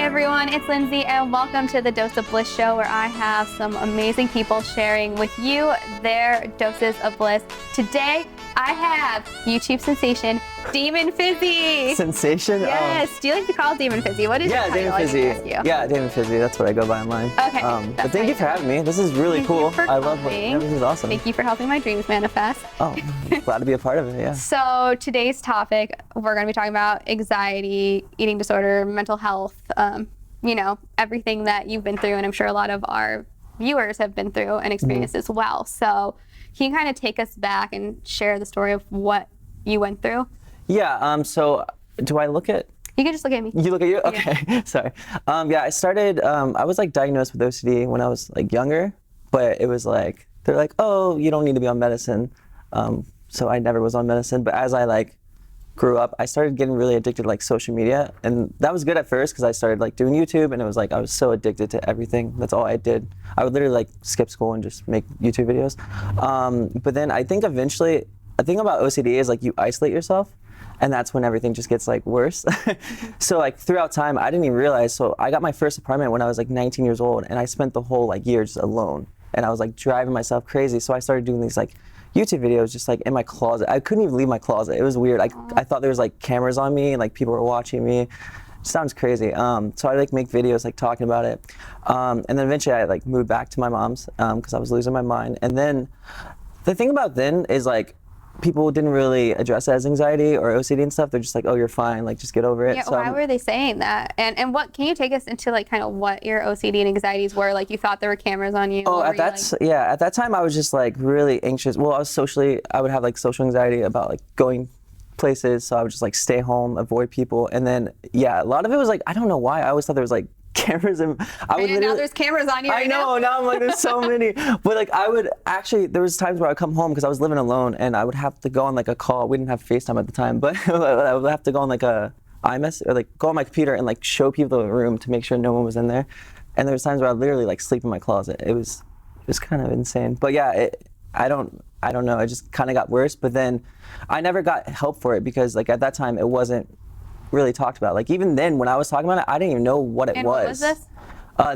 everyone, it's Lindsay and welcome to the Dose of Bliss show where I have some amazing people sharing with you their doses of bliss. Today, I have YouTube sensation, Damon Fizzy. Sensation? Yes. Do you like to call Damon Fizzy? What is your title? Damon Fizzy. Yeah, Damon Fizzy. That's what I go by online. Okay. But thank you for having me. This is really cool. I love it. This is awesome. Thank you for helping my dreams manifest. Oh, glad to be a part of it, yeah. So today's topic, we're going to be talking about anxiety, eating disorder, mental health, you know, everything that you've been through, and I'm sure a lot of our viewers have been through and experienced as well. So can you kind of take us back and share the story of what you went through? Yeah, so do I look at... You can just look at me. You look at you? Okay, yeah. Sorry. Yeah, I started, I was like diagnosed with OCD when I was like younger, but it was like, they're like, oh, you don't need to be on medicine. So I never was on medicine, but as I like grew up, I started getting really addicted to like social media, and that was good at first because I started like doing YouTube, and it was like I was so addicted to everything. That's all I did. I would literally like skip school and just make YouTube videos. But then I think eventually, the thing about OCD is like you isolate yourself, and that's when everything just gets like worse. So like throughout time, I didn't even realize. So I got my first apartment when I was like 19 years old, and I spent the whole like year just alone, and I was like driving myself crazy. So I started doing these like YouTube videos just like in my closet. I couldn't even leave my closet. It was weird. I thought there was like cameras on me and like people were watching me. It sounds crazy. So I like make videos like talking about it. And then eventually I like moved back to my mom's because I was losing my mind. And then the thing about then is like people didn't really address it as anxiety or OCD and stuff. They're just like, oh, you're fine, like just get over it. Yeah, so why were they saying that? And what, can you take us into like kind of what your OCD and anxieties were? Like you thought there were cameras on you? Oh, at that time I was just like really anxious. Well, I would have like social anxiety about like going places, so I would just like stay home, avoid people. And then, yeah, a lot of it was like, I don't know why, I always thought there was like cameras, and now there's cameras on you. I know. Now I'm like, there's so many. But like, I would actually, there was times where I'd come home because I was living alone, and I would have to go on like a call. We didn't have FaceTime at the time, but I would have to go on like a iMessage or like go on my computer and like show people the room to make sure no one was in there. And there was times where I'd literally like sleep in my closet. It was kind of insane. But yeah, I don't know. It just kind of got worse. But then I never got help for it because like at that time it wasn't really talked about. Like even then when I was talking about it, I didn't even know what it was. What was this?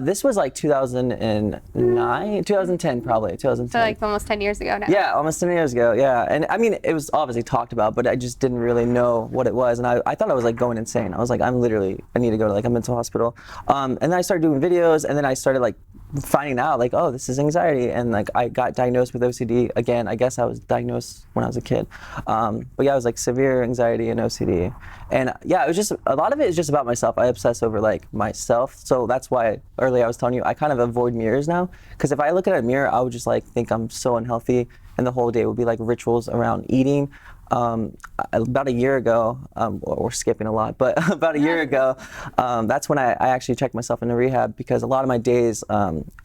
This was like 2009, 2010 probably, 2010. So like almost 10 years ago now. Yeah, almost 10 years ago, yeah. And I mean, it was obviously talked about, but I just didn't really know what it was. And I thought I was like going insane. I was like, I need to go to like a mental hospital. And then I started doing videos, and then I started like finding out like, oh, this is anxiety. And like I got diagnosed with OCD again. I guess I was diagnosed when I was a kid. But yeah, it was like severe anxiety and OCD. And yeah, it was just, a lot of it is just about myself. I obsess over like myself. So that's why earlier I was telling you, I kind of avoid mirrors now. Because if I look at a mirror, I would just like think I'm so unhealthy. And the whole day would be like rituals around eating. About a year ago, we're skipping a lot, but about a year ago, that's when I actually checked myself into rehab, because a lot of my days,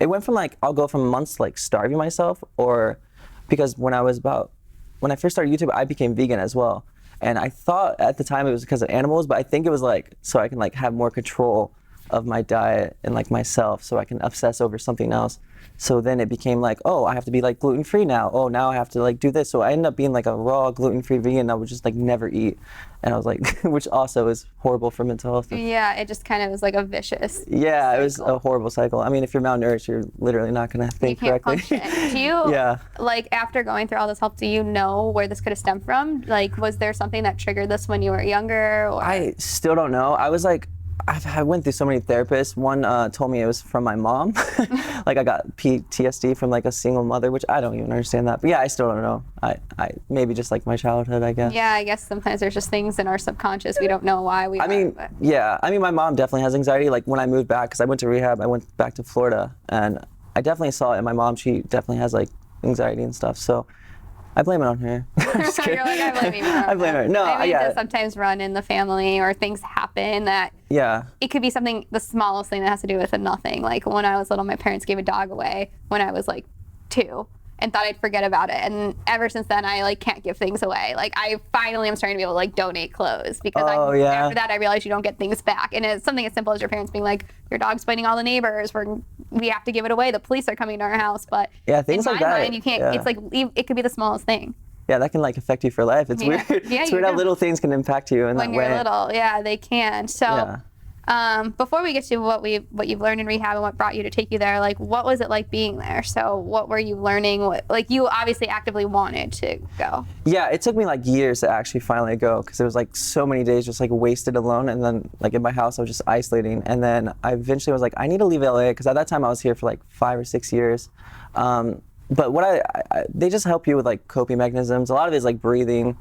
it went from like, I'll go from months to like starving myself, or because when I first started YouTube, I became vegan as well. And I thought at the time it was because of animals, but I think it was like, so I can like have more control of my diet and like myself, so I can obsess over something else. So then it became like, oh, I have to be like gluten-free now. Oh, now I have to like do this. So I ended up being like a raw gluten-free vegan. I would just like never eat. And I was like, which also is horrible for mental health. Yeah, it just kind of was like a vicious Yeah, cycle. It was a horrible cycle. I mean, if you're malnourished, you're literally not going to think correctly. Function. Do you, like after going through all this help, do you know where this could have stemmed from? Like, was there something that triggered this when you were younger? Or? I still don't know. I was like, I went through so many therapists. One told me it was from my mom. Like I got PTSD from like a single mother, which I don't even understand that. But yeah, I still don't know. I maybe just like my childhood, I guess. Yeah, I guess sometimes there's just things in our subconscious we don't know why we. Yeah. I mean, my mom definitely has anxiety. Like when I moved back, because I went to rehab, I went back to Florida, and I definitely saw it in my mom. She definitely has like anxiety and stuff. So I blame it on her. I'm just kidding. You're like, I blame you. I blame her. No, I mean, it does sometimes run in the family, or things happen that. Yeah. It could be something, the smallest thing that has to do with nothing. Like when I was little, my parents gave a dog away when I was like 2, and thought I'd forget about it. And ever since then, I like can't give things away. Like I finally am starting to be able to like donate clothes, because after that I realized you don't get things back. And it's something as simple as your parents being like, your dog's biting all the neighbors, we have to give it away. The police are coming to our house. But yeah, things in like my that. mind, you can't. It's like it could be the smallest thing. Yeah, that can like affect you for life. It's weird. Yeah, it's weird how little things can impact you in that way. When you're little, yeah, they can. So, Before we get to what you've learned in rehab and what brought you to take you there, like what was it like being there? So what were you learning? Like you obviously actively wanted to go. Yeah, it took me like years to actually finally go, because it was like so many days just like wasted alone, and then like in my house I was just isolating, and then I eventually was like, I need to leave LA, because at that time I was here for like 5 or 6 years. But what they just help you with like coping mechanisms. A lot of it is like breathing.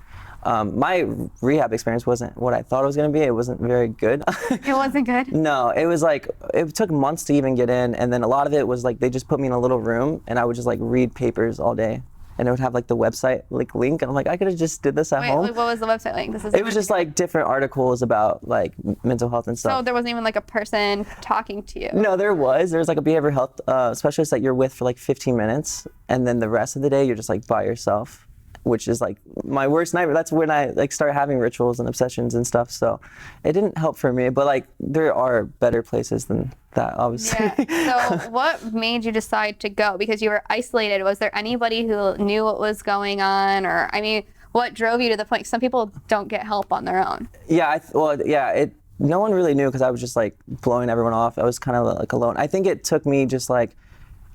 My rehab experience wasn't what I thought it was going to be. It wasn't very good. It wasn't good? No, it was like, it took months to even get in, and then a lot of it was like they just put me in a little room and I would just like read papers all day, and it would have like the website like link, and I'm like, I could have just did this at home. Wait, what was the website link? It was just like different articles about like mental health and stuff. So there wasn't even like a person talking to you? No, there was like a behavioral health specialist that you're with for like 15 minutes, and then the rest of the day you're just like by yourself, which is like my worst nightmare. That's when I like started having rituals and obsessions and stuff. So it didn't help for me, but like there are better places than that, obviously. Yeah. So what made you decide to go? Because you were isolated. Was there anybody who knew what was going on? Or, I mean, what drove you to the point? Some people don't get help on their own. Yeah, no one really knew, because I was just like blowing everyone off. I was kind of like alone. I think it took me just like,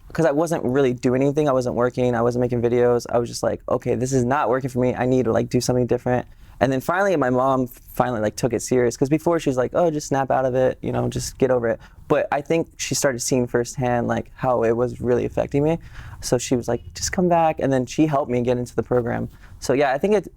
because I wasn't really doing anything. I wasn't working. I wasn't making videos. I was just like, okay, this is not working for me. I need to like do something different. And then finally, my mom finally like took it serious, because before she was like, oh, just snap out of it, you know, just get over it. But I think she started seeing firsthand like how it was really affecting me. So she was like, just come back. And then she helped me get into the program. So yeah, I think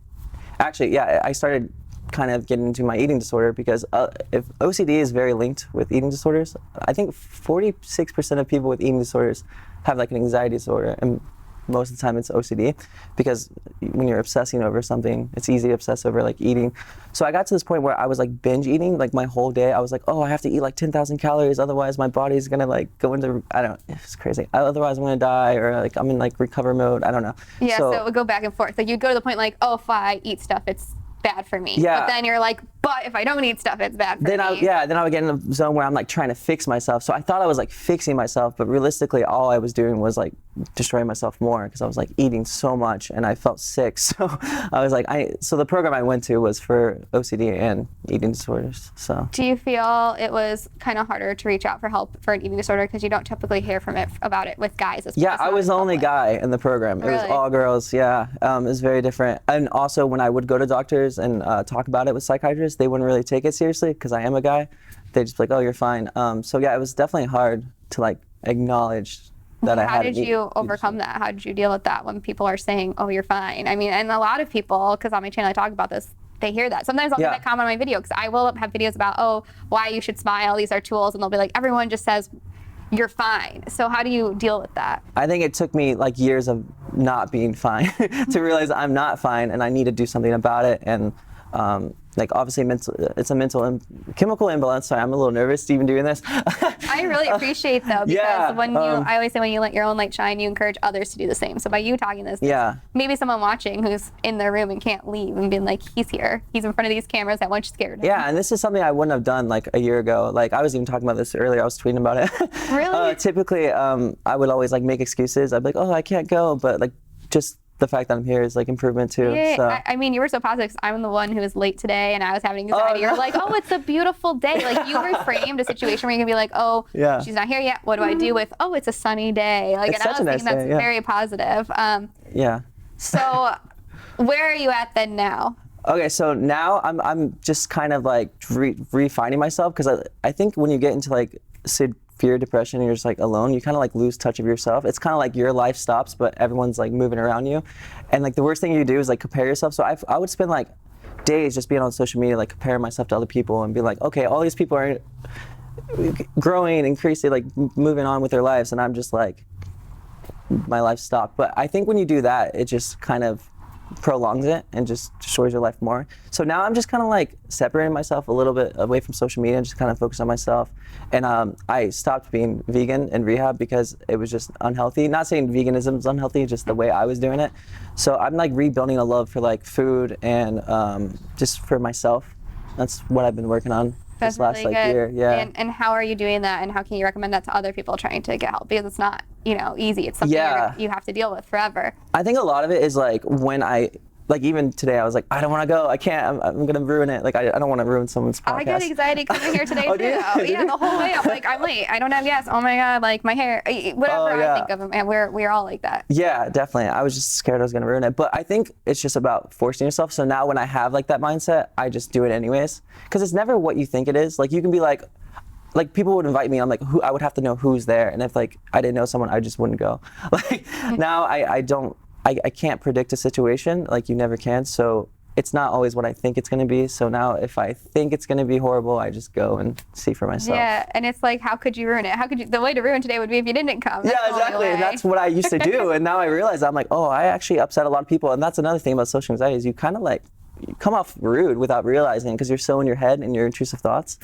I started kind of getting into my eating disorder, because if OCD is very linked with eating disorders, I think 46% of people with eating disorders have like an anxiety disorder, and most of the time it's OCD, because when you're obsessing over something, it's easy to obsess over like eating. So I got to this point where I was like binge eating like my whole day. I was like, oh, I have to eat like 10,000 calories, otherwise my body's gonna like go into, I don't know, it's crazy. Otherwise I'm gonna die, or like I'm in like recover mode, I don't know. Yeah, so it would go back and forth. Like you'd go to the point like, oh, if I eat stuff, it's bad for me. Yeah. But then you're like, but if I don't eat stuff, it's bad for me. Then I would get in a zone where I'm like trying to fix myself. So I thought I was like fixing myself, but realistically all I was doing was like destroying myself more, because I was like eating so much and I felt sick. So I was like, so the program I went to was for OCD and eating disorders. So do you feel it was kind of harder to reach out for help for an eating disorder, because you don't typically hear about it with guys? Yeah, I was the only guy in the program. It was all girls. Yeah, it was very different. And also when I would go to doctors and talk about it with psychiatrists, they wouldn't really take it seriously, because I am a guy. They just be like, oh, you're fine. So yeah, it was definitely hard to like acknowledge that I had. How did you overcome that? How did you deal with that when people are saying, oh, you're fine? I mean, and a lot of people, because on my channel I talk about this, they hear that. Sometimes I'll get that comment on my video, because I will have videos about, oh, why you should smile, these are tools, and they'll be like, everyone just says you're fine. So how do you deal with that? I think it took me like years of not being fine to realize I'm not fine and I need to do something about it. And like obviously it's a mental and chemical imbalance. Sorry, I'm a little nervous even doing this. I really appreciate though, because when I always say when you let your own light shine, you encourage others to do the same. So by you talking this, maybe someone watching who's in their room and can't leave and being like, he's here, he's in front of these cameras, that one's scared. Yeah, and this is something I wouldn't have done like a year ago. Like I was even talking about this earlier, I was tweeting about it. Really? Typically, I would always like make excuses. I'd be like, oh, I can't go, but like just the fact that I'm here is like improvement too. Yeah, so. I mean, you were so positive, 'cause I'm the one who was late today and I was having anxiety. You're like, oh, it's a beautiful day. Like you reframed a situation where you can be like, oh, she's not here yet. What do I do with, oh, it's a sunny day. Like, it's and I was thinking that's very positive. Yeah. So where are you at then now? Okay, so now I'm just kind of like refining myself, because I think when you get into like severe depression and you're just like alone, you kind of like lose touch of yourself. It's kind of like your life stops, but everyone's like moving around you. And like the worst thing you do is like compare yourself. So I would spend like days just being on social media, like comparing myself to other people and be like, okay, all these people are growing, increasing, like moving on with their lives. And I'm just like, my life stopped. But I think when you do that, it just kind of prolongs it and just destroys your life more. So now I'm just kind of like separating myself a little bit away from social media and just kind of focus on myself. And I stopped being vegan in rehab because it was just unhealthy. Not saying veganism is unhealthy, just the way I was doing it. So I'm like rebuilding a love for like food and just for myself. That's what I've been working on. That's this last really like good. year. Yeah. And how are you doing that, and how can you recommend that to other people trying to get help? Because it's not, easy. It's something you have to deal with forever. I think a lot of it is like when I like even today, I was like, I don't want to go. I can't. I'm gonna ruin it. Like I don't want to ruin someone's podcast. I get anxiety coming here today Oh, too. do you? Yeah, the whole way I'm like, I'm late. I don't have gas. Oh my god, like my hair, whatever I think of it, man. We're all like that. Yeah, definitely. I was just scared I was gonna ruin it. But I think it's just about forcing yourself. So now when I have like that mindset, I just do it anyways. Because it's never what you think it is. Like you can be like people would invite me. I'm like, who? I would have to know who's there. And if like I didn't know someone, I just wouldn't go. Like now I can't predict a situation, like you never can, so it's not always what I think it's gonna be. So now if I think it's gonna be horrible, I just go and see for myself. Yeah, and it's like, how could you ruin it? The way to ruin today would be if you didn't come. That's yeah, exactly, and that's what I used to do, and now I realize, I'm like, oh, I actually upset a lot of people, and that's another thing about social anxiety, is you kind of like, you come off rude without realizing, because you're so in your head and your intrusive thoughts,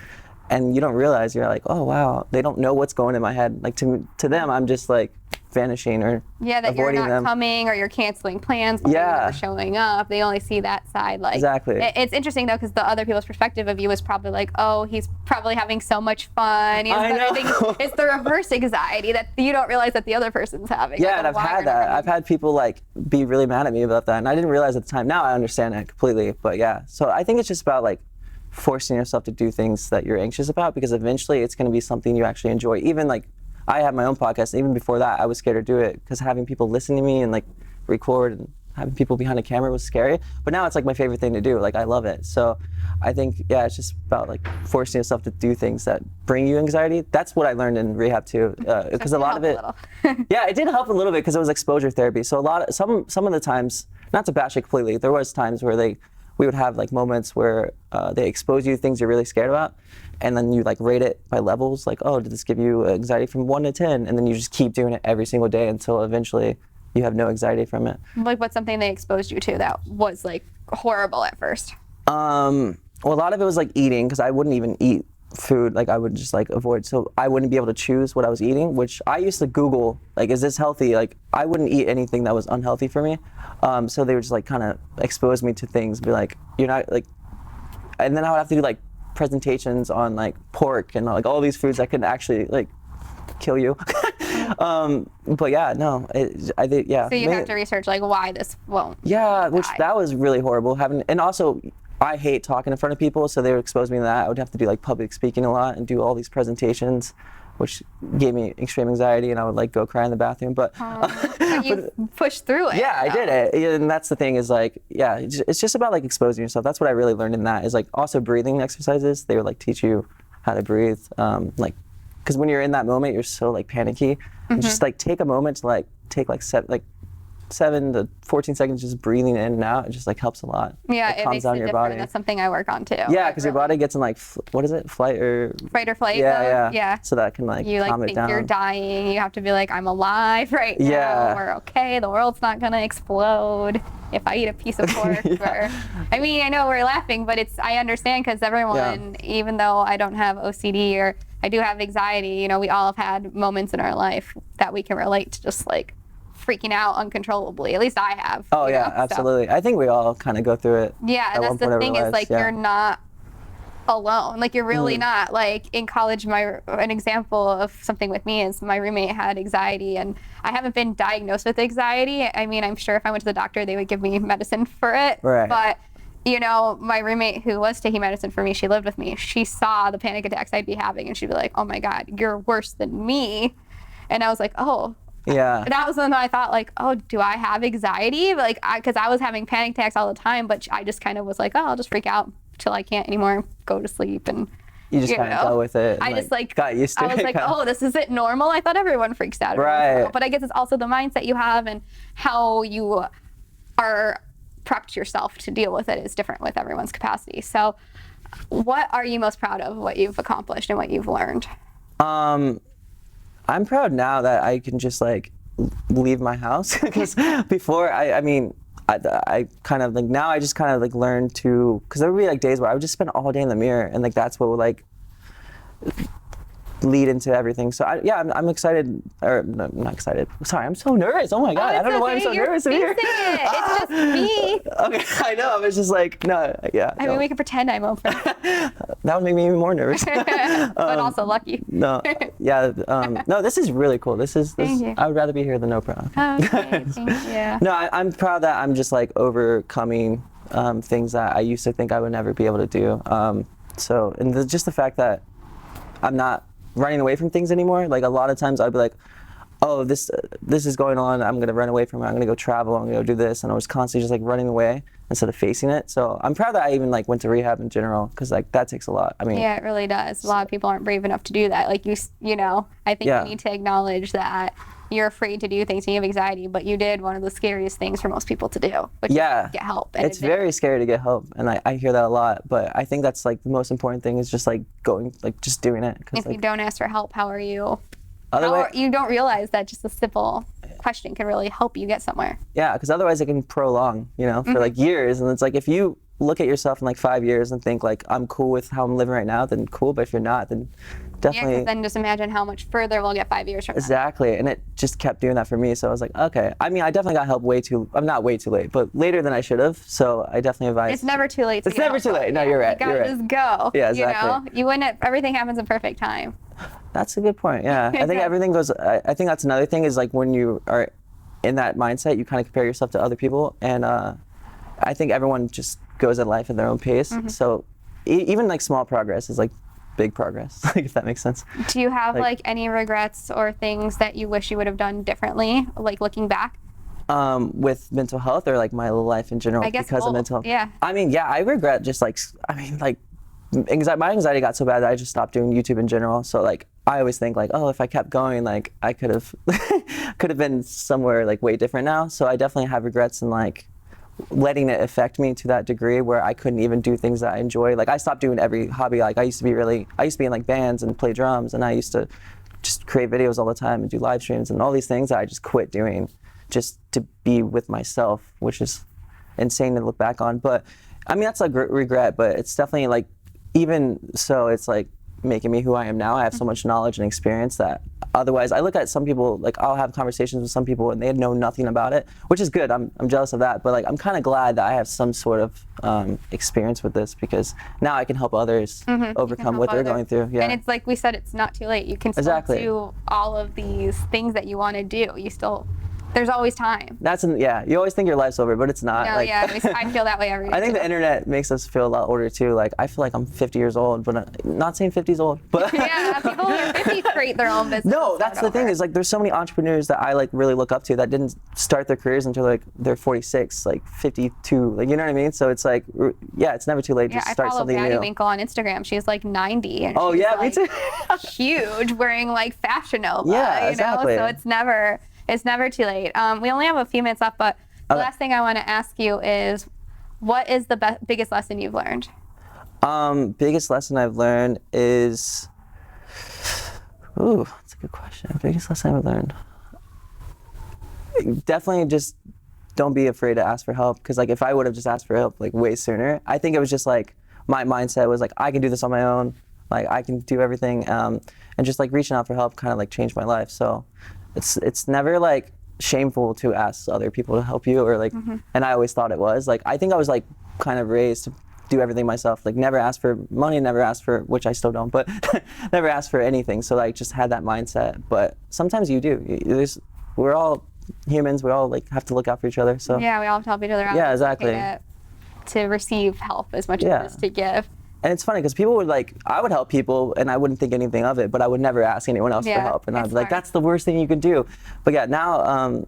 and you don't realize, you're like, oh wow, they don't know what's going in my head. Like to them, I'm just like vanishing or that you're not them. Coming, or you're canceling plans, or you're never showing up. They only see that side. Like exactly. It's interesting though, because the other people's perspective of you is probably like, oh, he's probably having so much fun. I know. It's the reverse anxiety that you don't realize that the other person's having. Yeah, and I've had that. I've had people like be really mad at me about that, and I didn't realize at the time. Now I understand it completely. But yeah, so I think it's just about like forcing yourself to do things that you're anxious about, because eventually it's going to be something you actually enjoy. Even like I have my own podcast, and even before that I was scared to do it, because having people listen to me and like record and having people behind a camera was scary. But now it's like my favorite thing to do. Like I love it. So I think, yeah, it's just about like forcing yourself to do things that bring you anxiety. That's what I learned in rehab too, because a lot of it, yeah, it did help a little bit, because it was exposure therapy. So some of the times, not to bash it completely, there was times where we would have like moments where they expose you to things you're really scared about, and then you like rate it by levels, like, oh, did this give you anxiety from 1 to 10? And then you just keep doing it every single day until eventually you have no anxiety from it. Like what's something they exposed you to that was like horrible at first? Well, a lot of it was like eating, because I wouldn't even eat food. Like I would just like avoid, so I wouldn't be able to choose what I was eating, which I used to Google, like, is this healthy? Like I wouldn't eat anything that was unhealthy for me. So they would just like kind of expose me to things, be like, you're not like, and then I would have to do like presentations on like pork and like all these foods that could actually like kill you. But yeah, no, I think, yeah. So you have to research like why this won't. Yeah, which die. That was really horrible and also I hate talking in front of people, so they would expose me to that. I would have to do like public speaking a lot and do all these presentations, which gave me extreme anxiety, and I would like go cry in the bathroom. But you pushed through it. Yeah, I did it, and that's the thing is like, yeah, it's just about like exposing yourself. That's what I really learned in that, is like also breathing exercises. They would like teach you how to breathe, like, because when you're in that moment, you're so like panicky. And just like take a moment to like take like 7 to 14 seconds just breathing in and out. It just like helps a lot. Yeah, it calms makes down it your different. body. That's something I work on too. Yeah, because your body gets in like, what is it, fight or flight? Yeah. So that can like you like calm it think down. you're dying. You have to be like, I'm alive right now. Yeah. We're okay. The world's not gonna explode if I eat a piece of pork. I mean, I know we're laughing, but I understand, because everyone, even though I don't have OCD or I do have anxiety, you know, we all have had moments in our life that we can relate to, just like freaking out uncontrollably. At least I have. Oh yeah, absolutely. I think we all kind of go through it. Yeah, and that's the thing is like, you're not alone. Like you're really not. Like in college, an example of something with me is my roommate had anxiety, and I haven't been diagnosed with anxiety. I mean, I'm sure if I went to the doctor, they would give me medicine for it. Right. But you know, my roommate who was taking medicine for me, she lived with me. She saw the panic attacks I'd be having, and she'd be like, "Oh my God, you're worse than me." And I was like, "Oh." Yeah. That was when I thought like, oh, do I have anxiety? Like, because I was having panic attacks all the time, but I just kind of was like, oh, I'll just freak out till I can't anymore, go to sleep, and you just kind of go with it. I just like got used to it. I was like, oh, this isn't normal. I thought everyone freaks out. Right. But I guess it's also the mindset you have and how you are prepped yourself to deal with it is different with everyone's capacity. So, what are you most proud of? What you've accomplished and what you've learned? I'm proud now that I can just like leave my house, because before I mean I kind of like, now I just kind of like learned to, because there would be like days where I would just spend all day in the mirror, and like that's what would like lead into everything. So I'm excited, or no, I'm not excited. Sorry, I'm so nervous. Oh my God, I don't know why I'm so nervous in here. It's just me. Okay, I know. It's just like, no, yeah. I mean, we can pretend I'm Oprah. That would make me even more nervous. But also lucky. No, yeah, no, this is really cool. Thank you. I would rather be here than Oprah. Okay, thank you. No, I'm proud that I'm just like overcoming things that I used to think I would never be able to do. So, and just the fact that I'm not running away from things anymore. Like a lot of times I'd be like, oh, this is going on, I'm gonna run away from it, I'm gonna go travel, I'm gonna go do this, and I was constantly just like running away instead of facing it. So I'm proud that I even like went to rehab in general, because like that takes a lot. I mean, yeah, it really does. A lot of people aren't brave enough to do that. Like you know, I think you need to acknowledge that you're afraid to do things and you have anxiety, but you did one of the scariest things for most people to do, which is get help. And it's very scary to get help, and I hear that a lot, but I think that's like the most important thing is just like going, like just doing it. If like, you don't ask for help, how are you? Otherwise, you don't realize that just a simple question can really help you get somewhere. Yeah, because otherwise it can prolong, you know, for like years. And it's like if you look at yourself in like 5 years and think like I'm cool with how I'm living right now, then cool. But if you're not, then definitely. Yeah, then just imagine how much further we'll get 5 years from now. Exactly, and it just kept doing that for me. So I was like, okay. I mean, I definitely got help I'm not way too late, but later than I should have. So I definitely advise. It's never too late. It's never too late. No, you're right. You gotta just go. Yeah, exactly. You know, you wouldn't. Everything happens in perfect time. That's a good point. Yeah, I think everything goes. I think that's another thing is like when you are in that mindset, you kind of compare yourself to other people, and I think everyone just goes at life at their own pace. So even like small progress is like big progress, like if that makes sense. Do you have like any regrets or things that you wish you would have done differently, like looking back? With mental health or like my life in general? I guess because of mental health. Yeah. I mean, yeah, I regret just like, I mean, like, my anxiety got so bad that I just stopped doing YouTube in general. So like, I always think like, oh, if I kept going, like I could have been somewhere like way different now. So I definitely have regrets in like letting it affect me to that degree where I couldn't even do things that I enjoy. Like I stopped doing every hobby. Like I used to be in like bands and play drums, and I used to just create videos all the time and do live streams and all these things that I just quit doing just to be with myself, which is insane to look back on. But I mean, that's like regret, but it's definitely like, even so, it's like making me who I am now. I have so much knowledge and experience that otherwise I look at some people, like I'll have conversations with some people and they know nothing about it, which is good. I'm jealous of that, but like I'm kind of glad that I have some sort of experience with this, because now I can help others overcome what they're going through. Yeah. And it's like we said, it's not too late. You can still do all of these things that you want to do. There's always time. You always think your life's over, but it's not. No, like, yeah, I feel that way every day. I think the internet makes us feel a lot older too. Like I feel like I'm 50 years old, but I'm not saying 50 is old. But yeah, people who are 50 create their own business. No, that's the thing is like there's so many entrepreneurs that I like really look up to that didn't start their careers until like they're 46, like 52, like you know what I mean? So it's like, yeah, it's never too late to start something new. I follow Maddie Winkle on Instagram. She's like 90. And oh yeah, like me too. huge, wearing like Fashion Nova. Yeah, exactly. So it's never too late. We only have a few minutes left, but the last thing I want to ask you is, what is the biggest lesson you've learned? Biggest lesson I've learned is, that's a good question. Biggest lesson I've learned. Definitely just don't be afraid to ask for help, because like if I would have just asked for help like way sooner, I think it was just like my mindset was like I can do this on my own, like I can do everything, and just like reaching out for help kind of like changed my life. So it's never like shameful to ask other people to help you, or like, and I always thought it was like, I think I was like kind of raised to do everything myself, like never ask for money, never ask for, which I still don't, but never ask for anything. So like just had that mindset. But sometimes you do. We're all humans. We all like have to look out for each other. So yeah, we all have to help each other out. Yeah, exactly. To receive help as much as it is to give. And it's funny because people would like, I would help people and I wouldn't think anything of it, but I would never ask anyone else for help. And I'd be like, that's the worst thing you could do. But yeah, now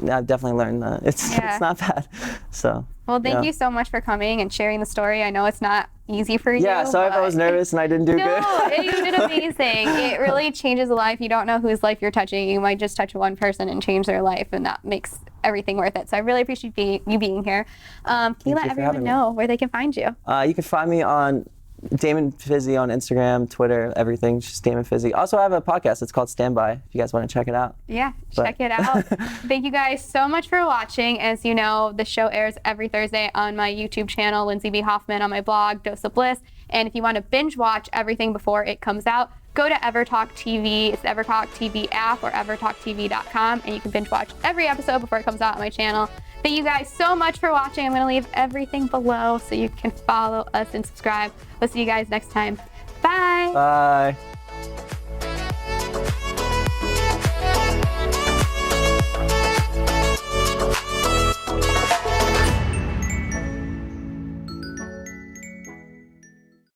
I've definitely learned that it's not bad. So. Well, thank you so much for coming and sharing the story. I know it's not easy for you. Yeah, sorry if I was nervous and I didn't do good. No, you did amazing. It really changes a life. You don't know whose life you're touching. You might just touch one person and change their life, and that makes everything worth it. So I really appreciate you being here. Can you let everyone know where they can find you? You can find me on Damon Fizzy on Instagram, Twitter, everything. Just Damon Fizzy. Also, I have a podcast. It's called Standby. If you guys want to check it out. Yeah, check it out. Thank you guys so much for watching. As you know, the show airs every Thursday on my YouTube channel, Lindsay B. Hoffman, on my blog, Dose of Bliss. And if you want to binge watch everything before it comes out, go to EverTalk TV. It's the EverTalk TV app or evertalktv.com, and you can binge watch every episode before it comes out on my channel. Thank you guys so much for watching. I'm going to leave everything below so you can follow us and subscribe. We'll see you guys next time. Bye. Bye.